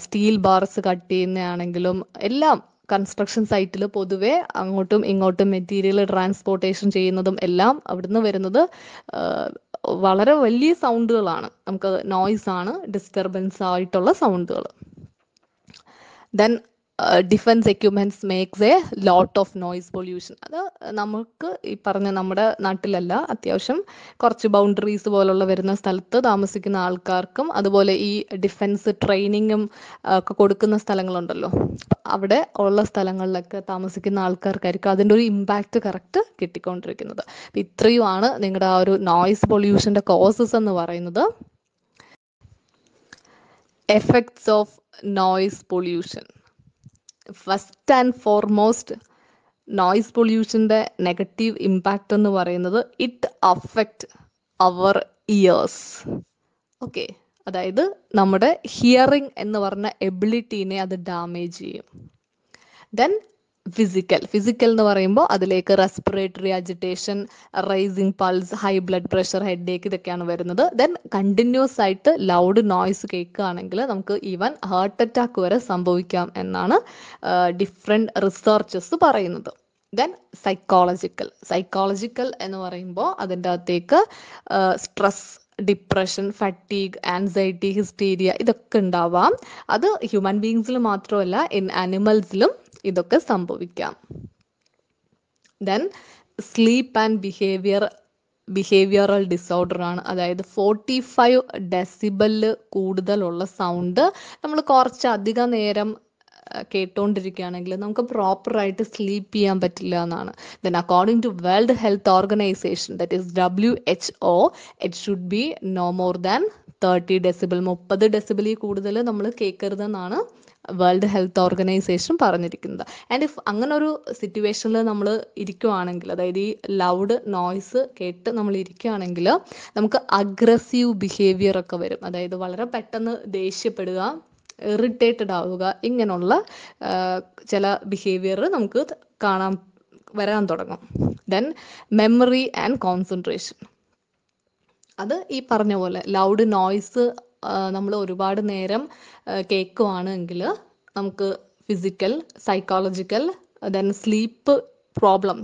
സ്റ്റീൽ ബാർസ് കട്ട് ചെയ്യുന്നതാണെങ്കിലും എല്ലാം കൺസ്ട്രക്ഷൻ സൈറ്റിൽ പൊതുവെ അങ്ങോട്ടും ഇങ്ങോട്ടും മെറ്റീരിയൽ ട്രാൻസ്പോർട്ടേഷൻ ചെയ്യുന്നതും എല്ലാം അവിടുന്ന് വരുന്നത് വളരെ വലിയ സൗണ്ടുകളാണ്, നമുക്ക് നോയ്സ് ആണ്, ഡിസ്റ്റർബൻസ് ആയിട്ടുള്ള സൗണ്ടുകൾ. Then defence equipments makes a lot of noise pollution. അത് നമുക്ക് ഈ പറഞ്ഞ നമ്മുടെ നാട്ടിലല്ല, അത്യാവശ്യം കുറച്ച് ബൗണ്ടറീസ് പോലുള്ള വരുന്ന സ്ഥലത്ത് താമസിക്കുന്ന ആൾക്കാർക്കും, അതുപോലെ ഈ ഡിഫൻസ് ട്രെയിനിങ്ങും ഒക്കെ കൊടുക്കുന്ന സ്ഥലങ്ങളുണ്ടല്ലോ, അവിടെ ഉള്ള സ്ഥലങ്ങളിലൊക്കെ താമസിക്കുന്ന ആൾക്കാർക്കായിരിക്കും അതിൻ്റെ ഒരു ഇമ്പാക്റ്റ് കറക്റ്റ് കിട്ടിക്കൊണ്ടിരിക്കുന്നത്. അപ്പം ഇത്രയുമാണ് നിങ്ങളുടെ ആ ഒരു നോയ്സ് പൊല്യൂഷൻ്റെ കോസസ് എന്ന് പറയുന്നത്. Effects of noise pollution. First and foremost, noise പൊല്യൂഷൻ്റെ നെഗറ്റീവ് ഇമ്പാക്റ്റ് എന്ന് പറയുന്നത് it affect our ears. Okay, അതായത് നമ്മുടെ ഹിയറിംഗ് എന്ന് പറഞ്ഞ എബിലിറ്റീനെ അത് ഡാമേജ് ചെയ്യും. ദെൻ ഫിസിക്കൽ എന്ന് പറയുമ്പോൾ അതിലേക്ക് respiratory agitation, rising pulse, high blood pressure, headache ഇതൊക്കെയാണ് വരുന്നത്. ദെൻ കണ്ടിന്യൂസ് ആയിട്ട് ലൗഡ് നോയ്സ് കേൾക്കുകയാണെങ്കിൽ നമുക്ക് ഈവൻ ഹാർട്ട് അറ്റാക്ക് വരെ സംഭവിക്കാം എന്നാണ് ഡിഫറെൻറ്റ് റിസർച്ചസ് പറയുന്നത്. ദെൻ സൈക്കോളജിക്കൽ എന്ന് പറയുമ്പോൾ അതിൻ്റെ അകത്തേക്ക് stress, depression, fatigue, anxiety, hysteria ഇതൊക്കെ ഉണ്ടാവാം. അത് ഹ്യൂമൻ ബീങ്സിൽ മാത്രമല്ല ഇൻ ആനിമൽസിലും ഇതൊക്കെ സംഭവിക്കാം. Then sleep and behavioural disorder ആണ്. അതായത് 45 ഡെസിബിൾ കൂടുതലുള്ള സൗണ്ട് നമ്മൾ കുറച്ചധികം നേരം കേട്ടുകൊണ്ടിരിക്കുകയാണെങ്കിൽ നമുക്ക് പ്രോപ്പറായിട്ട് സ്ലീപ്പ് ചെയ്യാൻ പറ്റില്ല എന്നാണ്. Then according to World Health Organization, that is WHO, it should be no more than 30 decibel. 30 ഡെസിബിളിൽ കൂടുതൽ നമ്മൾ കേൾക്കരുതെന്നാണ് വേൾഡ് ഹെൽത്ത് ഓർഗനൈസേഷൻ പറഞ്ഞിരിക്കുന്നത്. ആൻഡ് ഇഫ് അങ്ങനെ ഒരു സിറ്റുവേഷനിൽ നമ്മൾ ഇരിക്കുകയാണെങ്കിൽ, അതായത് ഈ ലൗഡ് നോയ്സ് കേട്ട് നമ്മൾ ഇരിക്കുകയാണെങ്കിൽ നമുക്ക് അഗ്രസീവ് ബിഹേവിയർ ഒക്കെ വരും. അതായത് വളരെ പെട്ടെന്ന് ദേഷ്യപ്പെടുക, ഇറിറ്റേറ്റഡ് ആവുക, ഇങ്ങനെയുള്ള ചില ബിഹേവിയർ നമുക്ക് വരാൻ തുടങ്ങും. ദെൻ മെമ്മറി ആൻഡ് കോൺസെൻട്രേഷൻ, അത് ഈ പറഞ്ഞ പോലെ ലൗഡ് നോയ്സ് നമ്മൾ ഒരുപാട് നേരം കേൾക്കുവാണെങ്കിൽ നമുക്ക് ഫിസിക്കൽ, സൈക്കോളജിക്കൽ, ദെൻ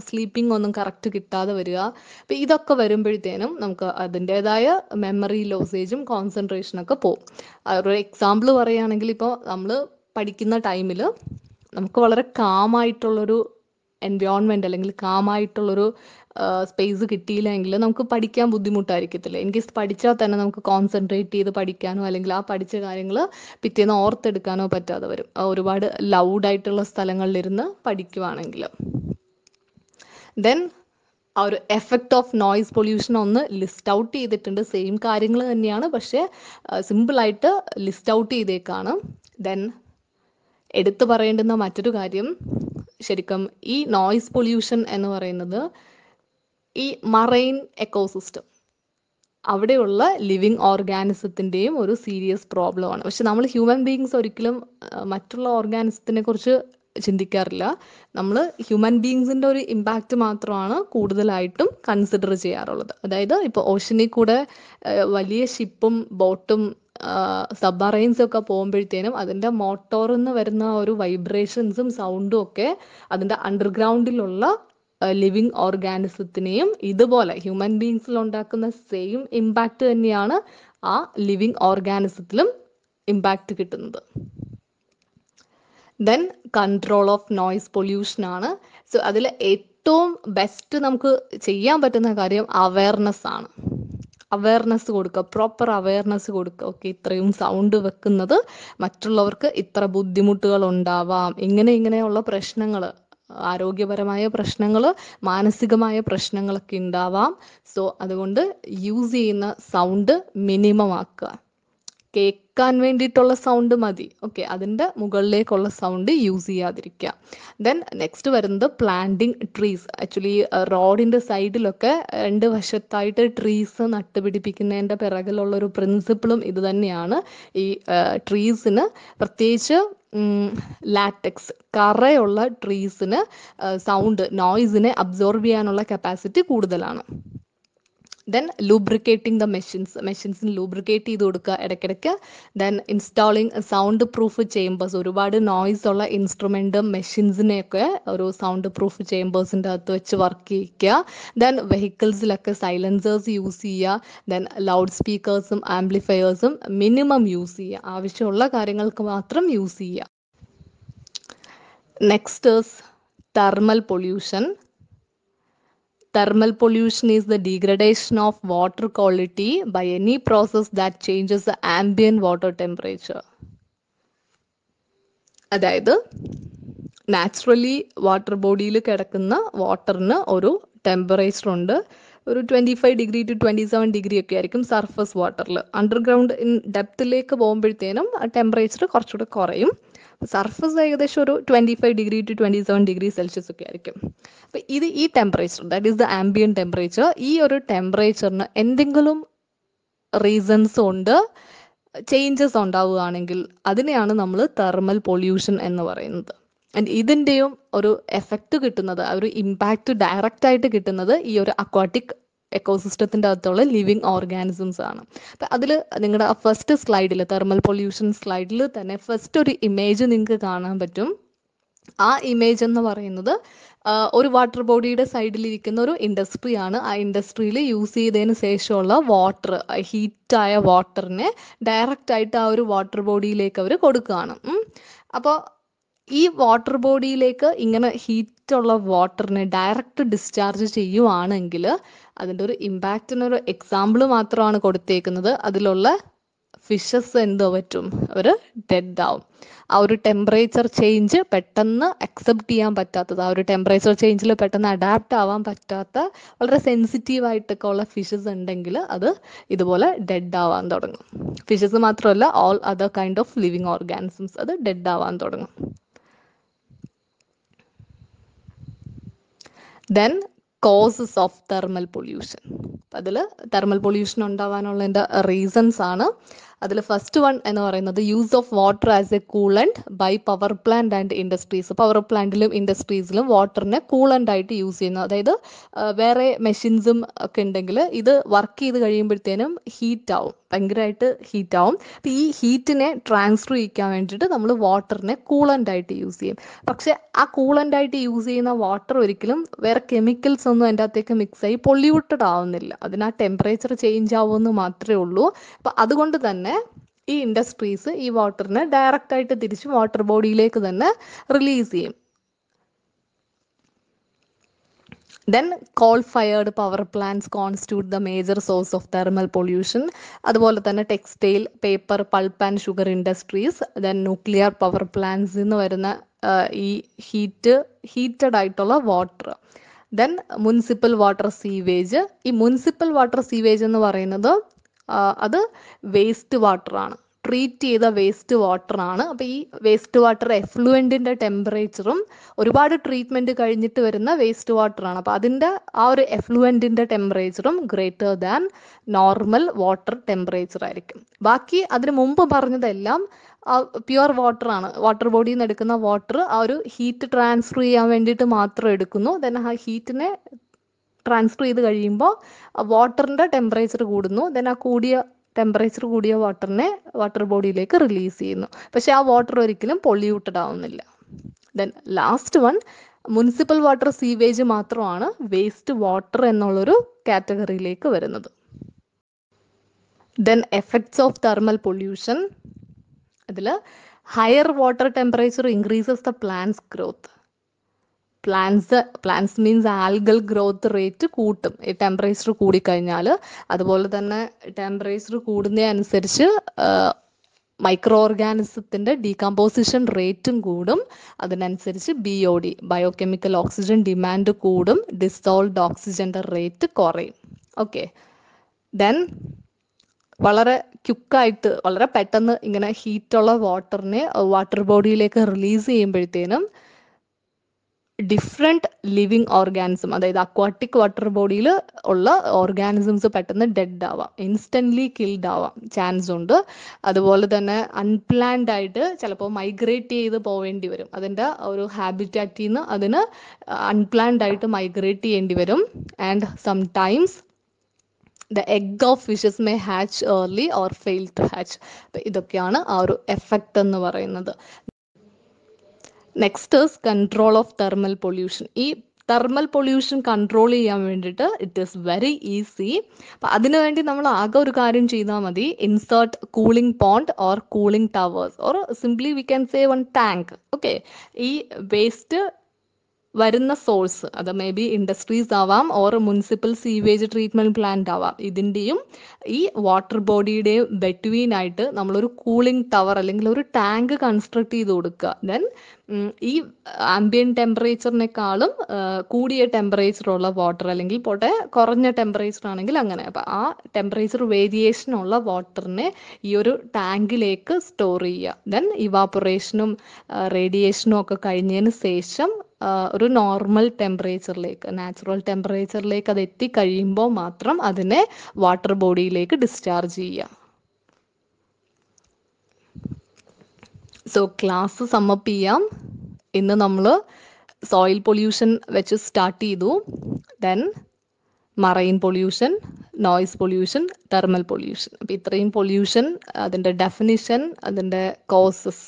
സ്ലീപ്പിംഗ് ഒന്നും കറക്റ്റ് കിട്ടാതെ വരിക. അപ്പം ഇതൊക്കെ വരുമ്പോഴത്തേനും നമുക്ക് അതിൻ്റെതായ മെമ്മറി ലോസേജും കോൺസെൻട്രേഷനൊക്കെ പോകും. ഒരു എക്സാമ്പിൾ പറയുകയാണെങ്കിൽ, ഇപ്പോൾ നമ്മൾ പഠിക്കുന്ന ടൈമിൽ നമുക്ക് വളരെ കാമായിട്ടുള്ളൊരു എൻവയോൺമെൻറ്റ് അല്ലെങ്കിൽ കാമായിട്ടുള്ളൊരു സ്പേസ് കിട്ടിയില്ലെങ്കിൽ നമുക്ക് പഠിക്കാൻ ബുദ്ധിമുട്ടായിരിക്കത്തില്ല. ഇൻകേസ് പഠിച്ചാൽ തന്നെ നമുക്ക് കോൺസെൻട്രേറ്റ് ചെയ്ത് പഠിക്കാനോ അല്ലെങ്കിൽ ആ പഠിച്ച കാര്യങ്ങൾ പിറ്റേന്ന് ഓർത്തെടുക്കാനോ പറ്റാതെ വരും, ഒരുപാട് ലൗഡായിട്ടുള്ള സ്ഥലങ്ങളിലിരുന്ന് പഠിക്കുവാണെങ്കിൽ. ദെൻ ആ ഒരു എഫക്റ്റ് ഓഫ് നോയ്സ് പൊല്യൂഷൻ ഒന്ന് ലിസ്റ്റ് ഔട്ട് ചെയ്തിട്ടുണ്ട്. സെയിം കാര്യങ്ങൾ തന്നെയാണ്, പക്ഷേ സിമ്പിളായിട്ട് ലിസ്റ്റ് ഔട്ട് ചെയ്തേക്കാണ്. ദെൻ എടുത്തു പറയേണ്ടുന്ന മറ്റൊരു കാര്യം, ശരിക്കും ഈ നോയ്സ് പൊല്യൂഷൻ എന്ന് പറയുന്നത് ഈ മറൈൻ എക്കോസിസ്റ്റം, അവിടെയുള്ള ലിവിങ് ഓർഗാനിസത്തിൻ്റെയും ഒരു സീരിയസ് പ്രോബ്ലമാണ്. പക്ഷെ നമ്മൾ ഹ്യൂമൻ ബീയിങ്സ് ഒരിക്കലും മറ്റുള്ള ഓർഗാനിസത്തിനെ കുറിച്ച് ചിന്തിക്കാറില്ല. നമ്മൾ ഹ്യൂമൻ ബീയിങ്സിൻ്റെ ഒരു ഇമ്പാക്റ്റ് മാത്രമാണ് കൂടുതലായിട്ടും കൺസിഡർ ചെയ്യാറുള്ളത്. അതായത് ഇപ്പോൾ ഓഷനിൽ കൂടെ വലിയ ഷിപ്പും ബോട്ടും സബ്മറൈൻസും ഒക്കെ പോകുമ്പോഴത്തേനും അതിൻ്റെ മോട്ടോറിൽ നിന്ന് വരുന്ന ഒരു വൈബ്രേഷൻസും സൗണ്ടും ഒക്കെ അതിൻ്റെ അണ്ടർഗ്രൗണ്ടിലുള്ള ലിവിങ് ഓർഗാനിസത്തിനെയും ഇതുപോലെ ഹ്യൂമൻ ബീയിങ്സിൽ ഉണ്ടാക്കുന്ന സെയിം ഇമ്പാക്റ്റ് തന്നെയാണ് ആ ലിവിങ് ഓർഗാനിസത്തിലും ഇമ്പാക്റ്റ് കിട്ടുന്നത്. Then control of noise pollution ആണ്. സോ അതിൽ ഏറ്റവും ബെസ്റ്റ് നമുക്ക് ചെയ്യാൻ പറ്റുന്ന കാര്യം അവയർനെസ് ആണ്. അവയർനെസ് കൊടുക്കുക, പ്രോപ്പർ അവയർനെസ് കൊടുക്കുക. ഓക്കെ, ഇത്രയും സൗണ്ട് വെക്കുന്നത് മറ്റുള്ളവർക്ക് ഇത്ര ബുദ്ധിമുട്ടുകൾ ഉണ്ടാവാം, ഇങ്ങനെയുള്ള പ്രശ്നങ്ങൾ, ആരോഗ്യപരമായ പ്രശ്നങ്ങൾ, മാനസികമായ പ്രശ്നങ്ങളൊക്കെ ഉണ്ടാവാം. സോ അതുകൊണ്ട് യൂസ് ചെയ്യുന്ന സൗണ്ട് മിനിമം ആക്കുക. കേൾക്കാൻ വേണ്ടിയിട്ടുള്ള സൗണ്ട് മതി, ഓക്കെ, അതിൻ്റെ മുകളിലേക്കുള്ള സൗണ്ട് യൂസ് ചെയ്യാതിരിക്കുക. ദെൻ നെക്സ്റ്റ് വരുന്നത് പ്ലാന്റിങ് ട്രീസ്. ആക്ച്വലി റോഡിൻ്റെ സൈഡിലൊക്കെ 2 വശത്തായിട്ട് ട്രീസ് നട്ടുപിടിപ്പിക്കുന്നതിൻ്റെ പിറകിലുള്ളൊരു പ്രിൻസിപ്പിളും ഇത് തന്നെയാണ്. ഈ ട്രീസിന് പ്രത്യേകിച്ച് ലാറ്റക്സ്, കറയുള്ള ട്രീസിന് നോയ്സിനെ അബ്സോർബ് ചെയ്യാനുള്ള കപ്പാസിറ്റി കൂടുതലാണ്. ദെൻ ലൂബ്രിക്കേറ്റിംഗ് ദ മെഷീൻസിന് ലൂബ്രിക്കേറ്റ് ചെയ്ത് കൊടുക്കുക ഇടയ്ക്കിടയ്ക്ക്. Then installing sound proof chambers, ഒരുപാട് നോയ്സ് ഉള്ള ഇൻസ്ട്രുമെൻറ്റും മെഷീൻസിനെയൊക്കെ ഒരു സൗണ്ട് പ്രൂഫ് ചേമ്പേഴ്സിൻ്റെ അകത്ത് വെച്ച് വർക്ക് ചെയ്യിക്കുക. ദെൻ വെഹിക്കിൾസിലൊക്കെ സൈലൻസേഴ്സ് യൂസ് ചെയ്യുക. ദെൻ ലൗഡ് സ്പീക്കേഴ്സും ആംപ്ലിഫയേഴ്സും മിനിമം യൂസ് ചെയ്യുക, ആവശ്യമുള്ള കാര്യങ്ങൾക്ക് മാത്രം യൂസ് ചെയ്യുക. Next is thermal pollution. Thermal pollution is the degradation of water quality by any process that changes the ambient water temperature. അതായത് നാച്ചുറലി വാട്ടർ ബോഡിയിൽ കിടക്കുന്ന വാട്ടറിന് ഒരു ടെമ്പറേച്ചർ ഉണ്ട്. ഒരു 25 ഡിഗ്രി ടു 27 ഡിഗ്രി ഒക്കെ ആയിരിക്കും സർഫസ് വാട്ടറിൽ. അണ്ടർഗ്രൗണ്ട് ഡെപ്തിലേക്ക് പോകുമ്പോഴത്തേനും ടെമ്പറേച്ചർ കുറച്ചുകൂടെ കുറയും. സർഫസ് ഏകദേശം ഒരു 25 to 27 ഒക്കെ ആയിരിക്കും. അപ്പം ഈ temperature, that is the ambient temperature, ഈ ഒരു ടെമ്പറേച്ചറിന് എന്തെങ്കിലും റീസൺസ് കൊണ്ട് ചേഞ്ചസ് ഉണ്ടാവുകയാണെങ്കിൽ അതിനെയാണ് നമ്മൾ തെർമൽ പൊല്യൂഷൻ എന്ന് പറയുന്നത്. ആൻഡ് ഇതിൻ്റെയും ഒരു എഫക്റ്റ് കിട്ടുന്നത്, ഒരു ഇമ്പാക്റ്റ് ഡയറക്റ്റ് ആയിട്ട് കിട്ടുന്നത് ഈ ഒരു അക്വാട്ടിക് എക്കോസിസ്റ്റത്തിൻ്റെ അകത്തുള്ള ലിവിങ് ഓർഗാനിസംസ് ആണ്. അപ്പം അതിൽ നിങ്ങളുടെ ഫസ്റ്റ് സ്ലൈഡിൽ, തെർമൽ പൊല്യൂഷൻ സ്ലൈഡിൽ തന്നെ ഫസ്റ്റ് ഒരു ഇമേജ് നിങ്ങൾക്ക് കാണാൻ പറ്റും. ആ ഇമേജ് എന്ന് പറയുന്നത് ഒരു വാട്ടർ ബോഡിയുടെ സൈഡിലിരിക്കുന്ന ഒരു ഇൻഡസ്ട്രിയാണ്. ആ ഇൻഡസ്ട്രിയിൽ യൂസ് ചെയ്തതിന് ശേഷമുള്ള വാട്ടർ, ഹീറ്റായ വാട്ടറിനെ ഡയറക്റ്റ് ആയിട്ട് ആ ഒരു വാട്ടർ ബോഡിയിലേക്ക് അവർ കൊടുക്കുകയാണ്. അപ്പോൾ ഈ വാട്ടർ ബോഡിയിലേക്ക് ഇങ്ങനെ ഹീറ്റുള്ള വാട്ടറിനെ ഡയറക്റ്റ് ഡിസ്ചാർജ് ചെയ്യുവാണെങ്കിൽ അതിൻ്റെ ഒരു ഇമ്പാക്റ്റിനൊരു എക്സാമ്പിൾ മാത്രമാണ് കൊടുത്തേക്കുന്നത്. അതിലുള്ള ഫിഷസ് എന്തോ പറ്റും, അവർ ഡെഡ് ആവും. ആ ഒരു ടെമ്പറേച്ചർ ചേഞ്ച് പെട്ടെന്ന് അക്സെപ്റ്റ് ചെയ്യാൻ പറ്റാത്തത്, ആ ഒരു ടെമ്പറേച്ചർ ചേഞ്ചിൽ പെട്ടെന്ന് അഡാപ്റ്റ് ആവാൻ പറ്റാത്ത വളരെ സെൻസിറ്റീവ് ആയിട്ടൊക്കെ ഉള്ള ഫിഷസ് ഉണ്ടെങ്കിൽ അത് ഇതുപോലെ ഡെഡ് ആവാൻ തുടങ്ങും. ഫിഷസ് മാത്രമല്ല, all other kind of living organisms അത് ഡെഡ് ആവാൻ തുടങ്ങും. Then causes of thermal pollution. അതിൽ തെർമൽ പൊല്യൂഷൻ ഉണ്ടാവാനുള്ളതിൻ്റെ റീസൺസ് ആണ്. അതിൽ ഫസ്റ്റ് വൺ എന്ന് പറയുന്നത് use of water as a coolant by power plant and industries. Power പ്ലാന്റിലും ഇൻഡസ്ട്രീസിലും വാട്ടറിനെ കൂളന്റ് ആയിട്ട് യൂസ് ചെയ്യുന്നു. അതായത് വേറെ മെഷീൻസും ഒക്കെ ഉണ്ടെങ്കിൽ ഇത് വർക്ക് ചെയ്ത് കഴിയുമ്പോഴത്തേനും ഹീറ്റ് ആവും, ഭയങ്കരമായിട്ട് ഹീറ്റ് ആവും. അപ്പം ഈ ഹീറ്റിനെ ട്രാൻസ്ഫർ ചെയ്യിക്കാൻ വേണ്ടിയിട്ട് നമ്മൾ വാട്ടറിനെ കൂളന്റ് ആയിട്ട് യൂസ് ചെയ്യും. പക്ഷെ ആ കൂളന്റ് ആയിട്ട് യൂസ് ചെയ്യുന്ന വാട്ടർ ഒരിക്കലും വേറെ കെമിക്കൽസ് ഒന്നും അതിൻ്റെ അകത്തേക്ക് മിക്സ് ആയി പൊല്യൂട്ടഡ് ആവുന്നില്ല. അതിന് ആ ടെമ്പറേച്ചർ ചേഞ്ച് ആവുമെന്ന് മാത്രമേ ഉള്ളൂ. അപ്പം അതുകൊണ്ട് തന്നെ ഈ ഇൻഡസ്ട്രീസ് ഈ വാട്ടറിനെ ഡയറക്റ്റ് ആയിട്ട് തിരിച്ച് വാട്ടർ ബോഡിയിലേക്ക് തന്നെ റിലീസ് ചെയ്യും. Then coal fired power plants constitute the major source of thermal pollution. അതുപോലെ തന്നെ textile, paper, pulp and sugar industries, then nuclear power പ്ലാന്റ്സിൽ നിന്ന് വരുന്ന ഈ ഹീറ്റഡ് ആയിട്ടുള്ള water. Then municipal water sewage. ഈ മുനിസിപ്പൽ വാട്ടർ സീവേജ് എന്ന് പറയുന്നത് അത് വേസ്റ്റ് വാട്ടറാണ്, ട്രീറ്റ് ചെയ്ത വേസ്റ്റ് വാട്ടറാണ്. അപ്പോൾ ഈ വേസ്റ്റ് വാട്ടർ എഫ്ലുവൻറ്റിൻ്റെ ടെമ്പറേച്ചറും ഒരുപാട് ട്രീറ്റ്മെൻറ്റ് കഴിഞ്ഞിട്ട് വരുന്ന വേസ്റ്റ് വാട്ടറാണ്. അപ്പോൾ അതിൻ്റെ ആ ഒരു എഫ്ലുവൻറ്റിൻ്റെ ടെമ്പറേച്ചറും greater than normal water temperature ആയിരിക്കും. ബാക്കി അതിന് മുമ്പ് പറഞ്ഞതെല്ലാം പ്യുവർ വാട്ടറാണ്. വാട്ടർ ബോഡിയിൽ നിന്ന് എടുക്കുന്ന വാട്ടർ ആ ഒരു ഹീറ്റ് ട്രാൻസ്ഫർ ചെയ്യാൻ വേണ്ടിയിട്ട് മാത്രം എടുക്കുന്നു. ദെൻ ആ ഹീറ്റിനെ ട്രാൻസ്ഫർ ചെയ്ത് കഴിയുമ്പോൾ വാട്ടറിൻ്റെ ടെമ്പറേച്ചർ കൂടുന്നു. ദെൻ ആ ടെമ്പറേച്ചർ കൂടിയ വാട്ടറിനെ വാട്ടർ ബോഡിയിലേക്ക് റിലീസ് ചെയ്യുന്നു. പക്ഷെ ആ വാട്ടർ ഒരിക്കലും പൊല്യൂട്ടഡ് ആവുന്നില്ല. Then last one municipal water sewage മാത്രമാണ് വേസ്റ്റ് വാട്ടർ എന്നുള്ളൊരു കാറ്റഗറിയിലേക്ക് വരുന്നത്. Then effects of thermal pollution. അതിൽ higher water temperature increases the plants growth. Plants means algal growth rate കൂട്ടും ഈ ടെമ്പറേച്ചർ കൂടിക്കഴിഞ്ഞാൽ. അതുപോലെ തന്നെ ടെമ്പറേച്ചർ കൂടുന്നതനുസരിച്ച് മൈക്രോ ഓർഗാനിസത്തിൻ്റെ ഡീകമ്പോസിഷൻ റേറ്റും കൂടും. അതിനനുസരിച്ച് BOD, ബയോകെമിക്കൽ ഓക്സിജൻ ഡിമാൻഡ് കൂടും. ഡിസോൾവ്ഡ് ഓക്സിജൻ്റെ റേറ്റ് കുറയും. ഓക്കെ. ദെൻ വളരെ ക്വിക്കായിട്ട്, വളരെ പെട്ടെന്ന് ഇങ്ങനെ ഹീറ്റുള്ള വാട്ടറിനെ വാട്ടർ ബോഡിയിലേക്ക് റിലീസ് ചെയ്യുമ്പോഴത്തേനും ഡിഫറെൻറ്റ് ലിവിങ് ഓർഗാനിസം, അതായത് അക്വാട്ടിക് വാട്ടർ ബോഡിയിൽ ഉള്ള ഓർഗാനിസംസ് പെട്ടെന്ന് ഡെഡ് ആവാം, ഇൻസ്റ്റൻ്റ്ലി കിൽഡ് ആവാം ചാൻസ് ഉണ്ട്. അതുപോലെ തന്നെ അൺപ്ലാൻഡ് ആയിട്ട് ചിലപ്പോൾ മൈഗ്രേറ്റ് ചെയ്ത് പോവേണ്ടി വരും. അതിൻ്റെ ഒരു ഹാബിറ്റാറ്റിൽ നിന്ന് അതിന് അൺപ്ലാൻഡ് ആയിട്ട് മൈഗ്രേറ്റ് ചെയ്യേണ്ടി വരും. And sometimes the egg of fishes may hatch early or fail to hatch. ഇതൊക്കെയാണ് ആ ഒരു എഫക്റ്റ് എന്ന് പറയുന്നത്. Next is control of thermal pollution. ഈ തെർമൽ പൊല്യൂഷൻ കൺട്രോൾ ചെയ്യാൻ വേണ്ടിയിട്ട് ഇറ്റ് ഈസ് വെരി ഈസി. അപ്പം അതിനുവേണ്ടി നമ്മൾ ആകെ ഒരു കാര്യം ചെയ്താൽ മതി. Insert cooling pond or cooling towers or simply we can say one tank. Okay. ഈ വേസ്റ്റ് വരുന്ന സോഴ്സ്, അത് മേ ബി ഇൻഡസ്ട്രീസ് ആവാം or municipal sewage treatment plant ആവാം, ഇതിൻ്റെയും ഈ വാട്ടർ ബോഡിയുടെയും ബെറ്റ്വീൻ ആയിട്ട് നമ്മളൊരു കൂളിംഗ് ടവർ അല്ലെങ്കിൽ ഒരു ടാങ്ക് കൺസ്ട്രക്ട് ചെയ്ത് കൊടുക്കുക. ദെൻ ഈ ആംബിയൻ ടെമ്പറേച്ചറിനേക്കാളും കൂടിയ ടെമ്പറേച്ചറുള്ള വാട്ടർ, അല്ലെങ്കിൽ പോട്ടെ കുറഞ്ഞ ടെമ്പറേച്ചർ ആണെങ്കിൽ അങ്ങനെ, അപ്പം ആ ടെമ്പറേച്ചർ വേരിയേഷനുള്ള വാട്ടറിനെ ഈ ഒരു ടാങ്കിലേക്ക് സ്റ്റോർ ചെയ്യുക. ദെൻ ഇവാപൊറേഷനും റേഡിയേഷനും ഒക്കെ കഴിഞ്ഞതിന് ശേഷം ഒരു നോർമൽ ടെമ്പറേച്ചറിലേക്ക്, നാച്ചുറൽ ടെമ്പറേച്ചറിലേക്ക് അത് എത്തിക്കഴിയുമ്പോൾ മാത്രം അതിനെ വാട്ടർ ബോഡിയിലേക്ക് ഡിസ്ചാർജ് ചെയ്യുക. സോ ക്ലാസ് സമ്മപ്പ് ചെയ്യാം. ഇന്ന് നമ്മൾ സോയിൽ പൊല്യൂഷൻ വെച്ച് സ്റ്റാർട്ട് ചെയ്തു. Then marine pollution, noise pollution, thermal pollution. അപ്പോൾ ഇത്രയും പൊല്യൂഷൻ, അതിൻ്റെ ഡെഫിനിഷൻ, അതിൻ്റെ കോസസ്,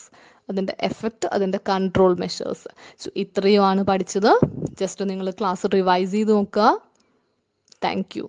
അതിൻ്റെ എഫക്റ്റ്, അതിൻ്റെ കൺട്രോൾ മെഷേഴ്സ്, സോ ഇത്രയുമാണ് പഠിച്ചത്. ജസ്റ്റ് നിങ്ങൾ ക്ലാസ് റിവൈസ് ചെയ്ത് നോക്കുക. Thank you.